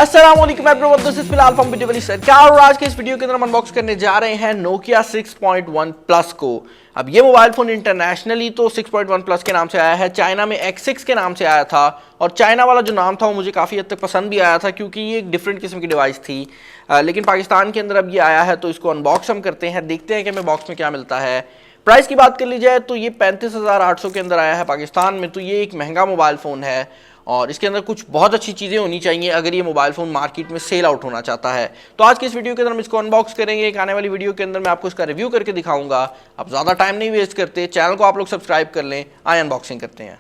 अस्सलामुअलैकुम everyone, this is फिलहाल from VideoWaliSarkar और आज के इस वीडियो के अंदर हम अनबॉक्स करने जा रहे हैं Nokia 6.1 प्लस को। अब ये मोबाइल फोन इंटरनेशनली तो 6.1 प्लस के नाम से आया है, चाइना में X6 के नाम से आया था और चाइना वाला जो नाम था वो मुझे काफ़ी हद तक पसंद भी आया था क्योंकि ये एक डिफरेंट किस्म की डिवाइस थी। लेकिन पाकिस्तान के अंदर अब ये आया है तो इसको अनबॉक्स हम करते हैं, देखते हैं कि हमें बॉक्स में क्या मिलता है। प्राइस की बात कर ली जाए तो ये 35,800 के अंदर आया है पाकिस्तान में, तो ये एक महंगा मोबाइल फ़ोन है और इसके अंदर कुछ बहुत अच्छी चीज़ें होनी चाहिए अगर ये मोबाइल फ़ोन मार्केट में सेल आउट होना चाहता है। तो आज के इस वीडियो के अंदर हम इसको अनबॉक्स करेंगे। एक आने वाली वीडियो के अंदर मैं आपको इसका रिव्यू करके दिखाऊंगा। अब ज़्यादा टाइम नहीं वेस्ट करते, चैनल को आप लोग सब्सक्राइब कर लें, आए अनबॉक्सिंग करते हैं।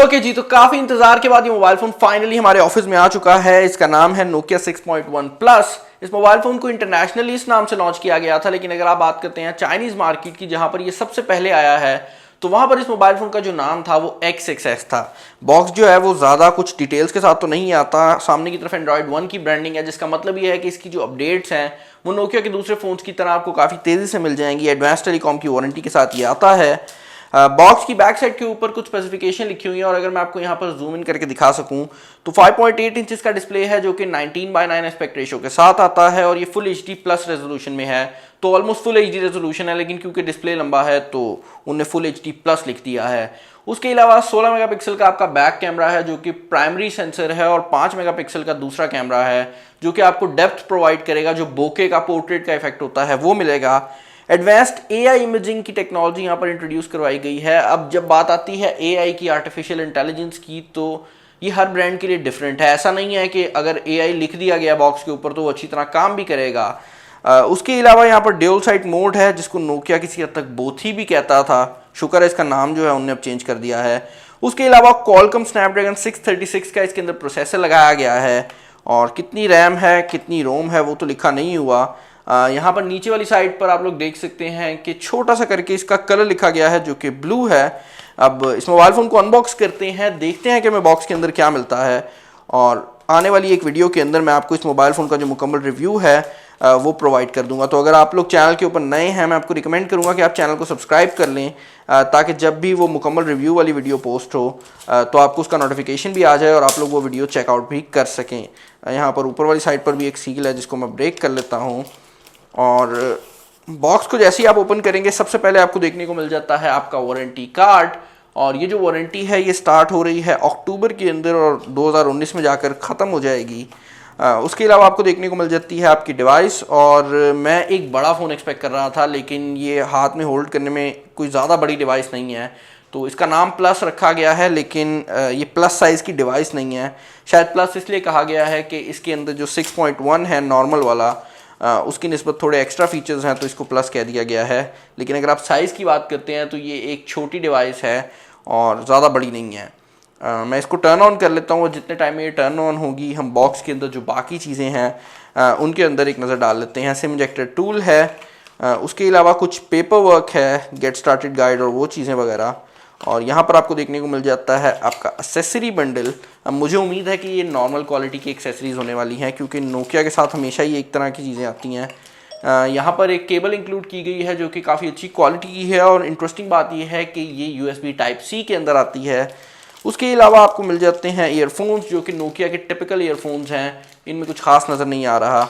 ओके जी, तो काफ़ी इंतजार के बाद ये मोबाइल फ़ोन फाइनली हमारे ऑफिस में आ चुका है। इसका नाम है Nokia 6.1 प्लस। इस मोबाइल फ़ोन को इंटरनेशनली इस नाम से लॉन्च किया गया था, लेकिन अगर आप बात करते हैं चाइनीज़ मार्केट की जहां पर ये सबसे पहले आया है तो वहां पर इस मोबाइल फ़ोन का जो नाम था वो X6 था। बॉक्स जो है वो ज़्यादा कुछ डिटेल्स के साथ तो नहीं आता। सामने की तरफ Android 1 की ब्रांडिंग है, जिसका मतलब ये है कि इसकी जो अपडेट्स हैं वो नोकिया के दूसरे फ़ोन्स की तरह आपको काफ़ी तेज़ी से मिल जाएंगी। एडवांस टेलीकॉम की वारंटी के साथ ये आता है। बॉक्स की बैक साइड के ऊपर कुछ स्पेसिफिकेशन लिखी हुई है और अगर मैं आपको यहाँ पर जूम इन करके दिखा सकूँ तो 5.8 इंचेस का डिस्प्ले है जो कि 19:9 एस्पेक्ट रेशो के साथ आता है और ये फुल HD प्लस रेजोल्यूशन में है। तो ऑलमोस्ट फुल HD रेजोल्यूशन है, लेकिन क्योंकि डिस्प्ले लंबा है तो उन्हें फुल HD प्लस लिख दिया है। उसके अलावा 16 मेगापिक्सल का आपका बैक कैमरा है जो कि प्राइमरी सेंसर है और 5 मेगापिक्सल का दूसरा कैमरा है जो कि आपको डेप्थ प्रोवाइड करेगा, जो बोके का पोर्ट्रेट का इफेक्ट होता है वो मिलेगा। एडवांस्ड AI इमेजिंग की टेक्नोलॉजी यहाँ पर इंट्रोड्यूस करवाई गई है। अब जब बात आती है AI की, आर्टिफिशियल इंटेलिजेंस की, तो ये हर ब्रांड के लिए डिफरेंट है। ऐसा नहीं है कि अगर AI लिख दिया गया बॉक्स के ऊपर तो वो अच्छी तरह काम भी करेगा। उसके अलावा यहाँ पर ड्यूल साइट मोड है जिसको नोकिया किसी हद तक बोथी भी कहता था। शुक्र है इसका नाम जो है उन्होंने अब चेंज कर दिया है। उसके अलावा कॉलकम स्नैपड्रैगन 636 का इसके अंदर प्रोसेसर लगाया गया है और कितनी रैम है कितनी रोम है वो तो लिखा नहीं हुआ। यहाँ पर नीचे वाली साइड पर आप लोग देख सकते हैं कि छोटा सा करके इसका कलर लिखा गया है जो कि ब्लू है। अब इस मोबाइल फ़ोन को अनबॉक्स करते हैं, देखते हैं कि हमें बॉक्स के अंदर क्या मिलता है और आने वाली एक वीडियो के अंदर मैं आपको इस मोबाइल फ़ोन का जो मुकम्मल रिव्यू है वो प्रोवाइड कर दूंगा। तो अगर आप लोग चैनल के ऊपर नए हैं मैं आपको रिकमेंड करूंगा कि आप चैनल को सब्सक्राइब कर लें ताकि जब भी वो मुकम्मल रिव्यू वाली वीडियो पोस्ट हो तो आपको उसका नोटिफिकेशन भी आ जाए और आप लोग वो वीडियो चेकआउट भी कर सकें। यहाँ पर ऊपर वाली साइड पर भी एक सील है जिसको मैं ब्रेक कर लेता हूँ और बॉक्स को जैसे ही आप ओपन करेंगे सबसे पहले आपको देखने को मिल जाता है आपका वारंटी कार्ड। और ये जो वारंटी है ये स्टार्ट हो रही है अक्टूबर के अंदर और 2019 में जाकर ख़त्म हो जाएगी। उसके अलावा आपको देखने को मिल जाती है आपकी डिवाइस और मैं एक बड़ा फ़ोन एक्सपेक्ट कर रहा था, लेकिन ये हाथ में होल्ड करने में कोई ज़्यादा बड़ी डिवाइस नहीं है। तो इसका नाम प्लस रखा गया है, लेकिन ये प्लस साइज़ की डिवाइस नहीं है। शायद प्लस इसलिए कहा गया है कि इसके अंदर जो 6.1 है नॉर्मल वाला उसकी निस्बत थोड़े एक्स्ट्रा फीचर्स हैं तो इसको प्लस कह दिया गया है। लेकिन अगर आप साइज़ की बात करते हैं तो ये एक छोटी डिवाइस है और ज़्यादा बड़ी नहीं है। मैं इसको टर्न ऑन कर लेता हूँ और जितने टाइम में ये टर्न ऑन होगी हम बॉक्स के अंदर जो बाकी चीज़ें हैं उनके अंदर एक नज़र डाल लेते हैं। सिम इंजेक्टर टूल है, उसके अलावा कुछ पेपर वर्क है, गेट स्टार्टेड गाइड और वो चीज़ें वगैरह। और यहाँ पर आपको देखने को मिल जाता है आपका एक्सेसरी बंडल। अब मुझे उम्मीद है कि ये नॉर्मल क्वालिटी की एक्सेसरीज़ होने वाली हैं क्योंकि नोकिया के साथ हमेशा ही एक तरह की चीज़ें आती हैं। यहाँ पर एक केबल इंक्लूड की गई है जो कि काफ़ी अच्छी क्वालिटी की है और इंटरेस्टिंग बात यह है कि ये USB Type-C के अंदर आती है। उसके अलावा आपको मिल जाते हैं ईयरफोन्स जो कि नोकिया के टिपिकल ईयरफोन्स हैं, इनमें कुछ खास नज़र नहीं आ रहा।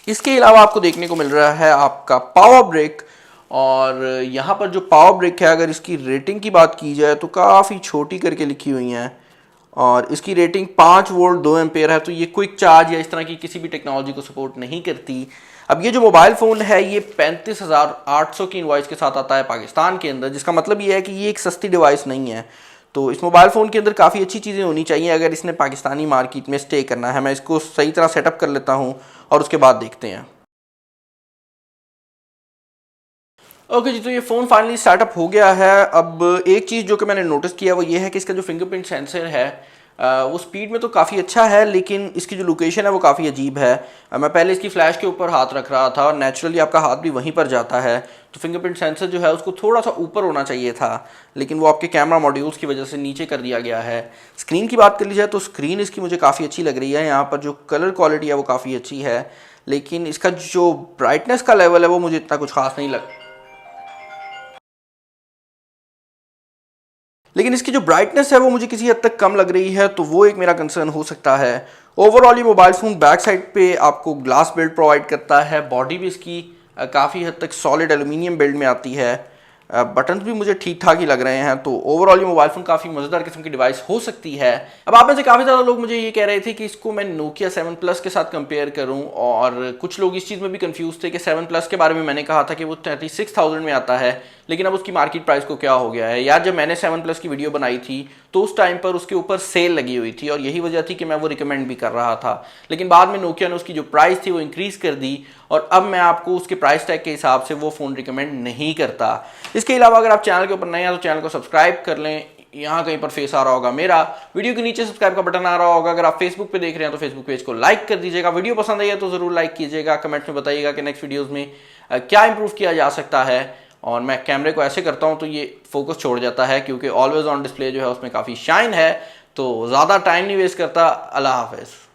इसके अलावा आपको देखने को मिल रहा है आपका पावर ब्रेक और यहाँ पर जो पावर ब्रेक है अगर इसकी रेटिंग की बात की जाए तो काफ़ी छोटी करके लिखी हुई हैं और इसकी रेटिंग 5 वोल्ट 2 एम्पेयर है। तो ये क्विक चार्ज या इस तरह की किसी भी टेक्नोलॉजी को सपोर्ट नहीं करती। अब ये जो मोबाइल फ़ोन है ये 35,800 की इनवॉइस के साथ आता है पाकिस्तान के अंदर, जिसका मतलब ये है कि ये एक सस्ती डिवाइस नहीं है। तो इस मोबाइल फ़ोन के अंदर काफ़ी अच्छी चीज़ें होनी चाहिए अगर इसने पाकिस्तानी मार्केट में स्टे करना है। मैं इसको सही तरह सेटअप कर लेता हूँ और उसके बाद देखते हैं। ओके जी, तो ये फ़ोन फाइनली सेटअप हो गया है। अब एक चीज़ जो कि मैंने नोटिस किया वो ये है कि इसका जो फिंगरप्रिंट सेंसर है वो स्पीड में तो काफ़ी अच्छा है, लेकिन इसकी जो लोकेशन है वो काफ़ी अजीब है। मैं पहले इसकी फ्लैश के ऊपर हाथ रख रहा था और नेचुरली आपका हाथ भी वहीं पर जाता है, तो फिंगरप्रिंट सेंसर जो है उसको थोड़ा सा ऊपर होना चाहिए था, लेकिन वो आपके कैमरा मॉड्यूल्स की वजह से नीचे कर दिया गया है। स्क्रीन की बात कर ली जाए तो स्क्रीन इसकी मुझे काफ़ी अच्छी लग रही है। यहाँ पर जो कलर क्वालिटी है वो काफ़ी अच्छी है, लेकिन इसका जो ब्राइटनेस का लेवल है वो मुझे इतना कुछ खास नहीं लग लेकिन इसकी जो ब्राइटनेस है वो मुझे किसी हद तक कम लग रही है, तो वो एक मेरा कंसर्न हो सकता है। ओवरऑल ये मोबाइल फ़ोन बैक साइड पे आपको ग्लास बिल्ड प्रोवाइड करता है, बॉडी भी इसकी काफ़ी हद तक सॉलिड एल्यूमिनियम बिल्ड में आती है, बटन्स भी मुझे ठीक ठाक ही लग रहे हैं। तो ओवरऑल ये मोबाइल फ़ोन काफ़ी मज़ेदार किस्म की डिवाइस हो सकती है। अब आप में से काफ़ी ज़्यादा लोग मुझे ये कह रहे थे कि इसको मैं नोकिया 7 प्लस के साथ कंपेयर करूं, और कुछ लोग इस चीज़ में भी कंफ्यूज थे कि 7 प्लस के बारे में मैंने कहा था कि वो 36,000 में आता है, लेकिन अब उसकी मार्केट प्राइस को क्या हो गया है यार। जब मैंने 7 प्लस की वीडियो बनाई थी तो उस टाइम पर उसके ऊपर सेल लगी हुई थी, और यही वजह थी कि मैं वो रिकमेंड भी कर रहा था। लेकिन बाद में नोकिया ने उसकी जो प्राइस थी वो इंक्रीज़ कर दी, और अब मैं आपको उसके प्राइस टैग के हिसाब से वो फ़ोन रिकमेंड नहीं करता। इसके अलावा अगर आप चैनल के ऊपर नए हैं तो चैनल को सब्सक्राइब कर लें। यहाँ कहीं पर फेस आ रहा होगा मेरा, वीडियो के नीचे सब्सक्राइब का बटन आ रहा होगा। अगर आप फेसबुक पे देख रहे हैं तो फेसबुक पेज को लाइक कर दीजिएगा। वीडियो पसंद आई है तो ज़रूर लाइक कीजिएगा। कमेंट में बताइएगा कि नेक्स्ट वीडियोज़ में क्या इंप्रूव किया जा सकता है। और मैं कैमरे को ऐसे करता हूँ तो ये फोकस छोड़ जाता है, क्योंकि ऑलवेज ऑन डिस्प्ले जो है उसमें काफ़ी शाइन है। तो ज़्यादा टाइम नहीं वेस्ट करता। अल्लाह हाफिज़।